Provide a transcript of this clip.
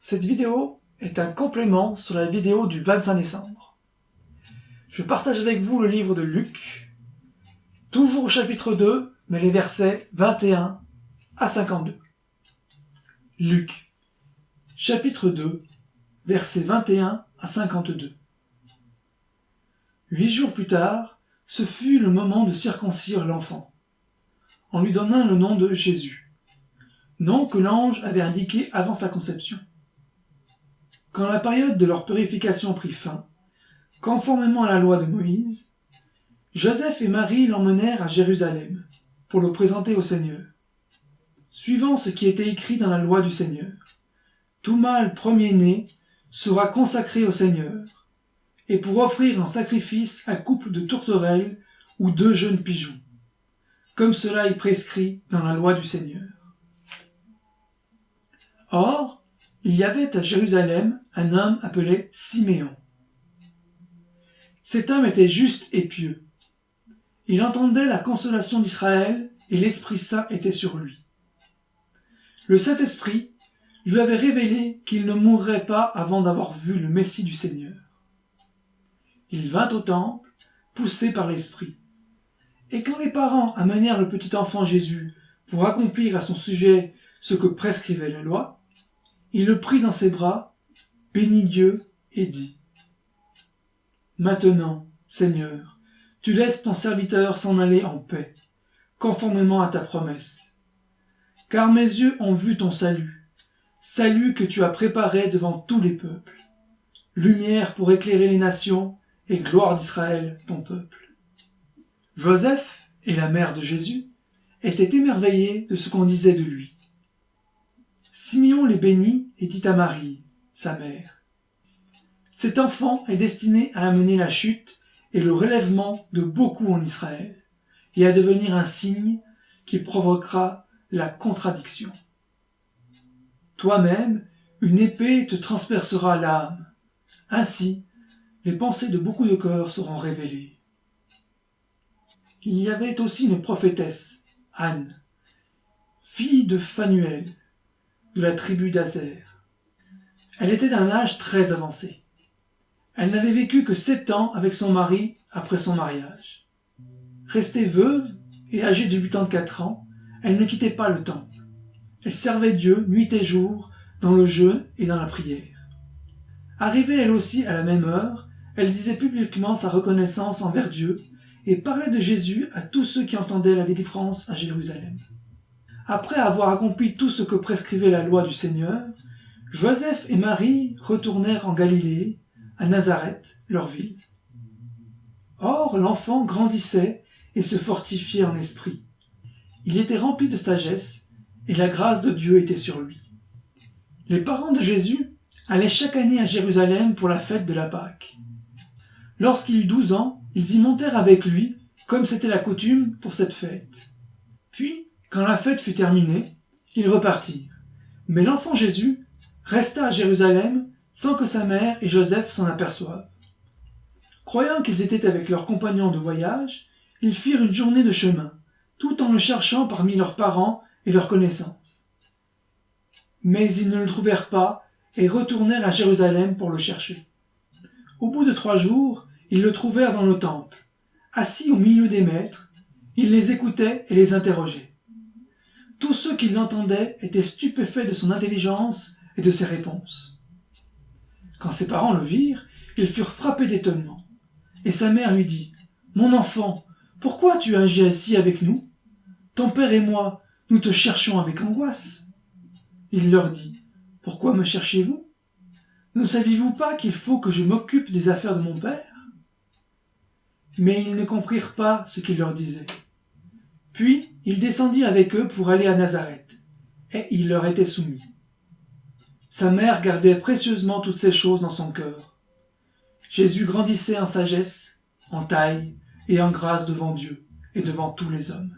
Cette vidéo est un complément sur la vidéo du 25 décembre. Je partage avec vous le livre de Luc, toujours au chapitre 2, mais les versets 21 à 52. Luc, chapitre 2, versets 21 à 52. 8 jours plus tard, ce fut le moment de circoncire l'enfant. On lui donna le nom de Jésus, nom que l'ange avait indiqué avant sa conception. Quand la période de leur purification prit fin, conformément à la loi de Moïse, Joseph et Marie l'emmenèrent à Jérusalem pour le présenter au Seigneur. Suivant ce qui était écrit dans la loi du Seigneur, tout mâle premier-né sera consacré au Seigneur, et pour offrir en sacrifice un couple de tourterelles ou 2 jeunes pigeons, comme cela est prescrit dans la loi du Seigneur. Or, il y avait à Jérusalem un homme appelé Siméon. Cet homme était juste et pieux. Il entendait la consolation d'Israël et l'Esprit Saint était sur lui. Le Saint-Esprit lui avait révélé qu'il ne mourrait pas avant d'avoir vu le Messie du Seigneur. Il vint au temple, poussé par l'Esprit. Et quand les parents amenèrent le petit enfant Jésus pour accomplir à son sujet ce que prescrivait la loi, il le prit dans ses bras, bénit Dieu et dit : « Maintenant, Seigneur, tu laisses ton serviteur s'en aller en paix, conformément à ta promesse. Car mes yeux ont vu ton salut, salut que tu as préparé devant tous les peuples, lumière pour éclairer les nations et gloire d'Israël, ton peuple. » Joseph et la mère de Jésus étaient émerveillés de ce qu'on disait de lui. Simeon les bénit et dit à Marie, sa mère : « Cet enfant est destiné à amener la chute et le relèvement de beaucoup en Israël, et à devenir un signe qui provoquera la contradiction. Toi-même, une épée te transpercera l'âme. Ainsi, les pensées de beaucoup de cœurs seront révélées. » Il y avait aussi une prophétesse, Anne, fille de Phanuel, de la tribu d'Aser. Elle était d'un âge très avancé. Elle n'avait vécu que 7 ans avec son mari après son mariage. Restée veuve et âgée de 84 ans, elle ne quittait pas le temple. Elle servait Dieu nuit et jour dans le jeûne et dans la prière. Arrivée elle aussi à la même heure, elle disait publiquement sa reconnaissance envers Dieu et parlait de Jésus à tous ceux qui entendaient la délivrance à Jérusalem. Après avoir accompli tout ce que prescrivait la loi du Seigneur, Joseph et Marie retournèrent en Galilée, à Nazareth, leur ville. Or, l'enfant grandissait et se fortifiait en esprit. Il était rempli de sagesse, et la grâce de Dieu était sur lui. Les parents de Jésus allaient chaque année à Jérusalem pour la fête de la Pâque. Lorsqu'il eut 12 ans, ils y montèrent avec lui, comme c'était la coutume pour cette fête. Puis, quand la fête fut terminée, ils repartirent. Mais l'enfant Jésus resta à Jérusalem sans que sa mère et Joseph s'en aperçoivent. Croyant qu'ils étaient avec leurs compagnons de voyage, ils firent une journée de chemin, tout en le cherchant parmi leurs parents et leurs connaissances. Mais ils ne le trouvèrent pas et retournèrent à Jérusalem pour le chercher. Au bout de 3 jours, ils le trouvèrent dans le temple, assis au milieu des maîtres. Il les écoutait et les interrogeait. Tous ceux qui l'entendaient étaient stupéfaits de son intelligence et de ses réponses. Quand ses parents le virent, ils furent frappés d'étonnement. Et sa mère lui dit : « Mon enfant, pourquoi tu agis ainsi avec nous ? Ton père et moi, nous te cherchons avec angoisse. » Il leur dit : « Pourquoi me cherchez-vous ? Ne saviez-vous pas qu'il faut que je m'occupe des affaires de mon père ? » Mais ils ne comprirent pas ce qu'il leur disait. Puis il descendit avec eux pour aller à Nazareth, et il leur était soumis. Sa mère gardait précieusement toutes ces choses dans son cœur. Jésus grandissait en sagesse, en taille et en grâce devant Dieu et devant tous les hommes.